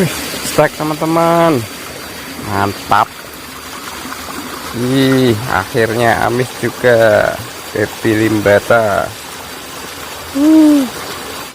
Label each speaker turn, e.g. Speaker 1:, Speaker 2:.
Speaker 1: Wih, stack teman-teman, mantap. Ih, akhirnya amis juga baby limbata.